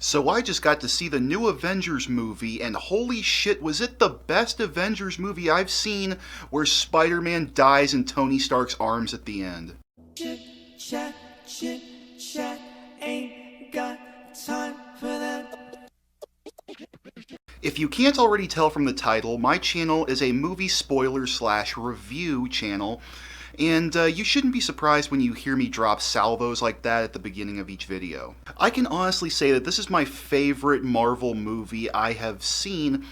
So I just got to see the new Avengers movie, and holy shit, was it the best Avengers movie I've seen, where Spider-Man dies in Tony Stark's arms at the end. Chit chat, chit chat, ain't got time for that. If you can't already tell from the title, my channel is a movie spoiler slash review channel, and you shouldn't be surprised when you hear me drop salvos like that at the beginning of each video. I can honestly say that this is my favorite Marvel movie I have seen,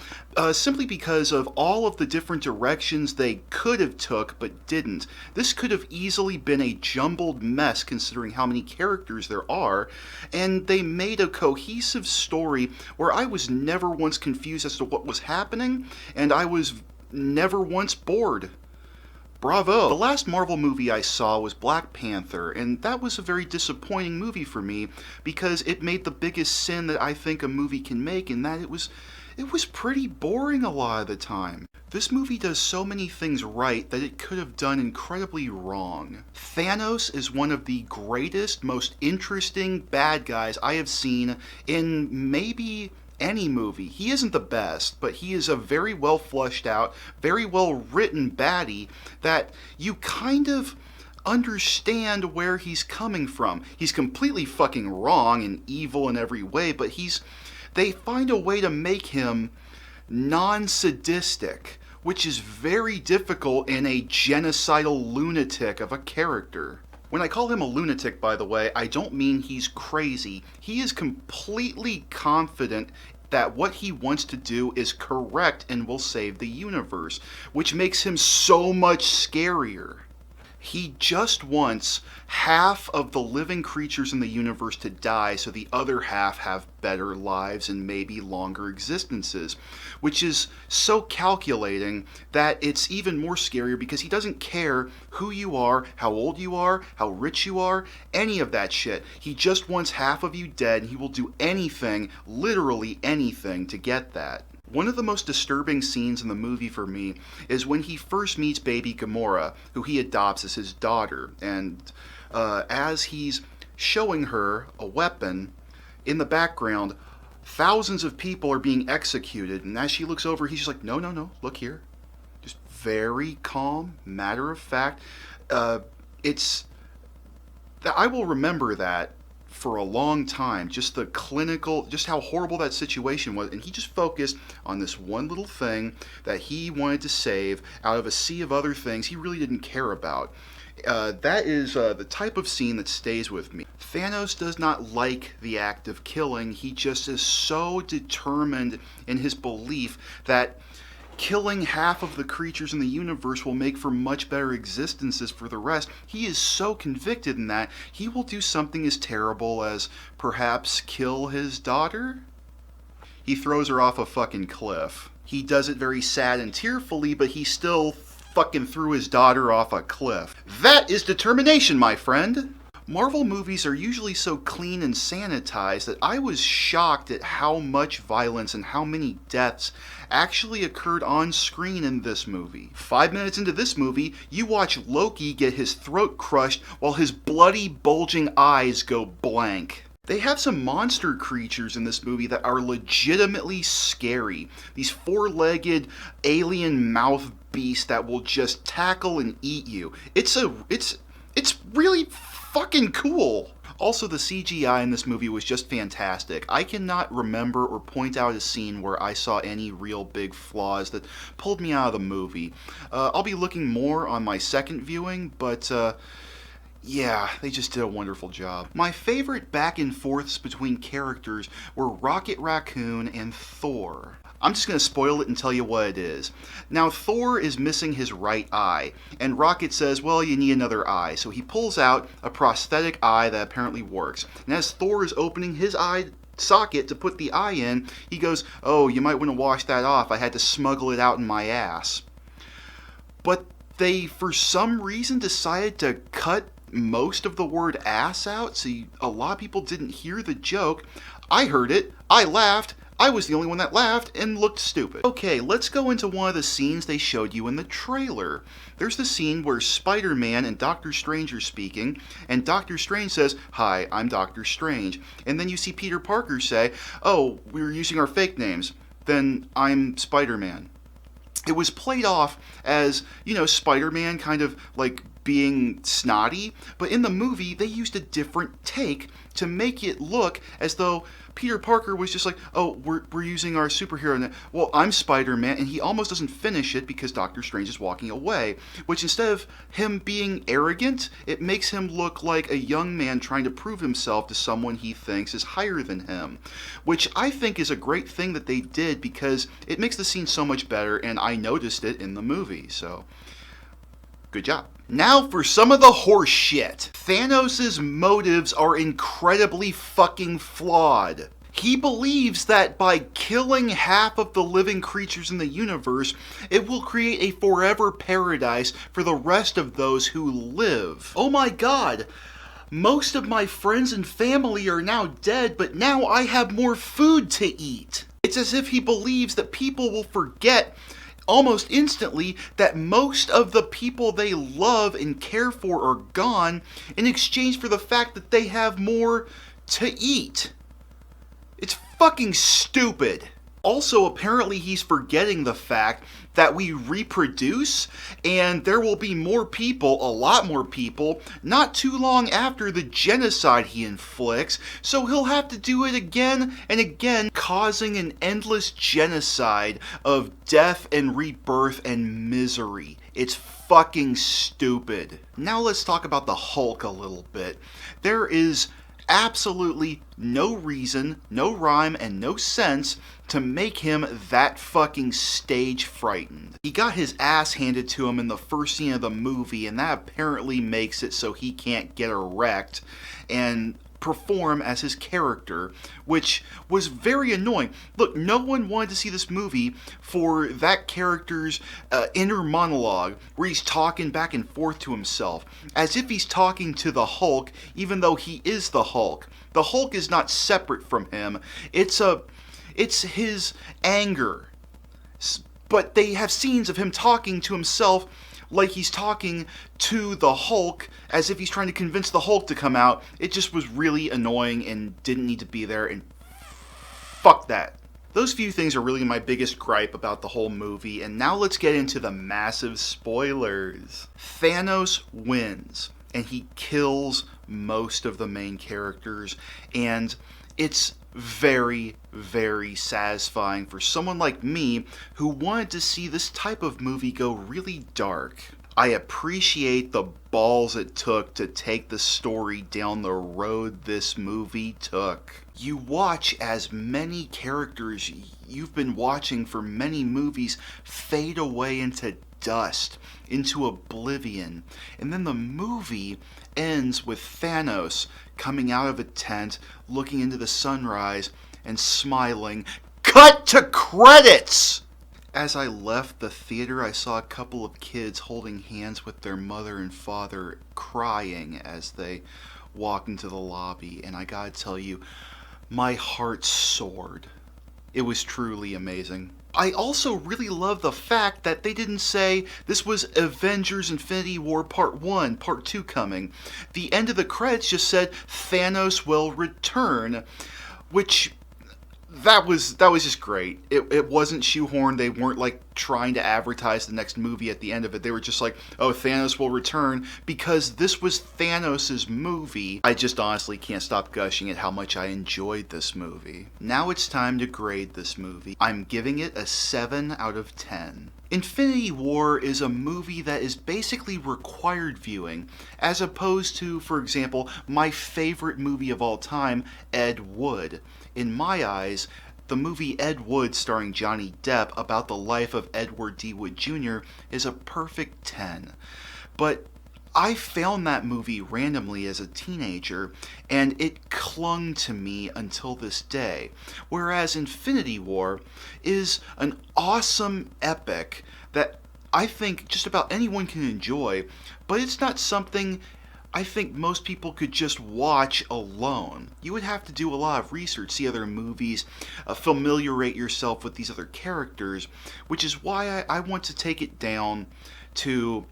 simply because of all of the different directions they could have took but didn't. This could have easily been a jumbled mess considering how many characters there are, and they made a cohesive story where I was never once confused as to what was happening, and I was never once bored. Bravo! The last Marvel movie I saw was Black Panther, and that was a very disappointing movie for me because it made the biggest sin that I think a movie can make, and that it was pretty boring a lot of the time. This movie does so many things right that it could have done incredibly wrong. Thanos is one of the greatest, most interesting bad guys I have seen in maybe any movie. He isn't the best, but he is a very well fleshed out, very well written baddie that you kind of understand where he's coming from. He's completely fucking wrong and evil in every way, but they find a way to make him non-sadistic, which is very difficult in a genocidal lunatic of a character. When I call him a lunatic, by the way, I don't mean he's crazy. He is completely confident that what he wants to do is correct and will save the universe, which makes him so much scarier. He just wants half of the living creatures in the universe to die so the other half have better lives and maybe longer existences, which is so calculating that it's even more scarier because he doesn't care who you are, how old you are, how rich you are, any of that shit. He just wants half of you dead, and he will do anything, literally anything, to get that. One of the most disturbing scenes in the movie for me is when he first meets baby Gamora, who he adopts as his daughter, and as he's showing her a weapon, in the background, thousands of people are being executed, and as she looks over, he's just like, no, no, no, look here. Just very calm, matter of fact. I will remember that for a long time, just how horrible that situation was, and he just focused on this one little thing that he wanted to save out of a sea of other things he really didn't care about. That is the type of scene that stays with me. Thanos does not like the act of killing. He just is so determined in his belief that killing half of the creatures in the universe will make for much better existences for the rest. He is so convicted in that, he will do something as terrible as perhaps kill his daughter? He throws her off a fucking cliff. He does it very sad and tearfully, but he still fucking threw his daughter off a cliff. That is determination, my friend! Marvel movies are usually so clean and sanitized that I was shocked at how much violence and how many deaths actually occurred on screen in this movie. 5 minutes into this movie, you watch Loki get his throat crushed while his bloody, bulging eyes go blank. They have some monster creatures in this movie that are legitimately scary. These four-legged alien mouth beasts that will just tackle and eat you. It's really fucking cool. Also, the CGI in this movie was just fantastic. I cannot remember or point out a scene where I saw any real big flaws that pulled me out of the movie. I'll be looking more on my second viewing, but yeah, they just did a wonderful job. My favorite back and forths between characters were Rocket Raccoon and Thor. I'm just going to spoil it and tell you what it is. Now, Thor is missing his right eye, and Rocket says, well, you need another eye. So he pulls out a prosthetic eye that apparently works. And as Thor is opening his eye socket to put the eye in, he goes, oh, you might want to wash that off. I had to smuggle it out in my ass. But they, for some reason, decided to cut most of the word ass out, so a lot of people didn't hear the joke. I heard it, I laughed, I was the only one that laughed and looked stupid. Okay, let's go into one of the scenes they showed you in the trailer. There's the scene where Spider-Man and Doctor Strange are speaking, and Doctor Strange says, "Hi, I'm Doctor Strange." And then you see Peter Parker say, "Oh, we were using our fake names. Then I'm Spider-Man." It was played off as, Spider-Man kind of like being snotty, but in the movie they used a different take to make it look as though Peter Parker was just like, "Oh, we're using our superhero name. Well, I'm Spider-Man," and he almost doesn't finish it because Doctor Strange is walking away, which instead of him being arrogant, it makes him look like a young man trying to prove himself to someone he thinks is higher than him, which I think is a great thing that they did because it makes the scene so much better, and I noticed it in the movie, so good job. Now for some of the horse shit. Thanos' motives are incredibly fucking flawed. He believes that by killing half of the living creatures in the universe, it will create a forever paradise for the rest of those who live. Oh my god! Most of my friends and family are now dead, but now I have more food to eat. It's as if he believes that people will forget almost instantly that most of the people they love and care for are gone in exchange for the fact that they have more to eat. It's fucking stupid. Also, apparently he's forgetting the fact that we reproduce and there will be more people, a lot more people, not too long after the genocide he inflicts, so he'll have to do it again and again, causing an endless genocide of death and rebirth and misery. It's fucking stupid. Now let's talk about the Hulk a little bit. There is absolutely no reason, no rhyme, and no sense to make him that fucking stage frightened. He got his ass handed to him in the first scene of the movie, and that apparently makes it so he can't get erect and perform as his character, which was very annoying. Look, no one wanted to see this movie for that character's inner monologue where he's talking back and forth to himself, as if he's talking to the Hulk, even though he is the Hulk. The Hulk is not separate from him. It's his anger. But they have scenes of him talking to himself like he's talking to the Hulk, as if he's trying to convince the Hulk to come out. It just was really annoying and didn't need to be there, and fuck that. Those few things are really my biggest gripe about the whole movie, and now let's get into the massive spoilers. Thanos wins, and he kills most of the main characters, and it's very, very satisfying for someone like me who wanted to see this type of movie go really dark. I appreciate the balls it took to take the story down the road this movie took. You watch as many characters you've been watching for many movies fade away into dust, into oblivion, and then the movie ends with Thanos coming out of a tent, looking into the sunrise, and smiling. Cut to credits! As I left the theater, I saw a couple of kids holding hands with their mother and father, crying as they walked into the lobby, and I gotta tell you, my heart soared. It was truly amazing. I also really love the fact that they didn't say this was Avengers Infinity War Part 1, Part 2 coming. The end of the credits just said Thanos will return, which that was just great. It wasn't shoehorned. They weren't like trying to advertise the next movie at the end of it. They were just like, "Oh, Thanos will return," because this was Thanos' movie. I just honestly can't stop gushing at how much I enjoyed this movie. Now it's time to grade this movie. I'm giving it a 7 out of 10. Infinity War is a movie that is basically required viewing, as opposed to, for example, my favorite movie of all time, Ed Wood. In my eyes, the movie Ed Wood starring Johnny Depp about the life of Edward D. Wood Jr. is a perfect 10. But I found that movie randomly as a teenager, and it clung to me until this day. Whereas Infinity War is an awesome epic that I think just about anyone can enjoy, but it's not something I think most people could just watch alone. You would have to do a lot of research, see other movies, familiarize yourself with these other characters, which is why I want to take it down to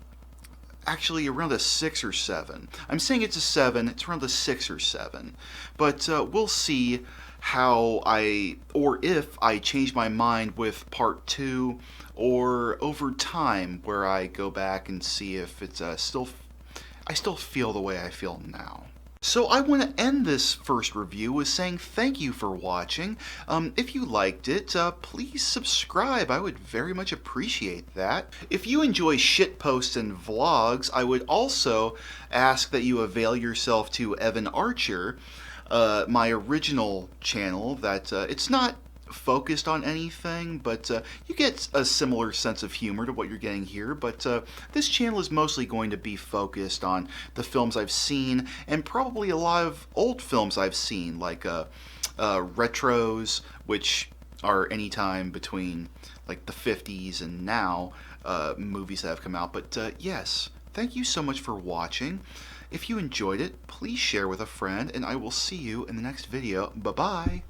actually around a 6 or 7. I'm saying it's a 7, it's around a 6 or 7. But we'll see how or if I change my mind with part 2, or over time where I go back and see if it's I still feel the way I feel now. So I want to end this first review with saying thank you for watching. If you liked it, please subscribe. I would very much appreciate that. If you enjoy shitposts and vlogs, I would also ask that you avail yourself to Evan Archer, my original channel. That it's not focused on anything, but you get a similar sense of humor to what you're getting here. But this channel is mostly going to be focused on the films I've seen, and probably a lot of old films I've seen, like retros, which are anytime between like the 50s and now, movies that have come out. But yes, thank you so much for watching. If you enjoyed it, please share with a friend, and I will see you in the next video. Bye-bye!